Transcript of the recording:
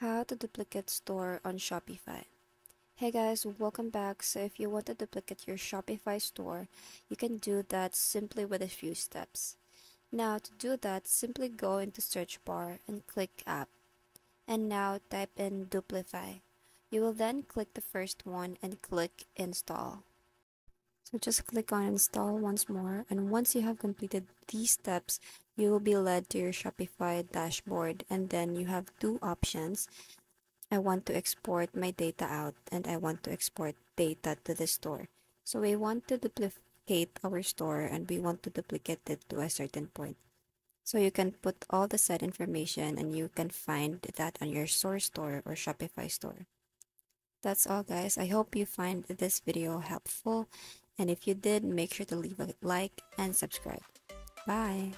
How to duplicate store on Shopify. Hey guys, welcome back. So if you want to duplicate your Shopify store, you can do that simply with a few steps. Now to do that, simply go into search bar and click app. And now type in Duplify. You will then click the first one and click install. So just click on install once more, and once you have completed these steps, you will be led to your Shopify dashboard, and then you have two options. I want to export my data out and I want to export data to the store. So we want to duplicate our store and we want to duplicate it to a certain point. So you can put all the set information and you can find that on your source store or Shopify store. That's all guys. I hope you find this video helpful, and if you did, make sure to leave a like and subscribe. Bye!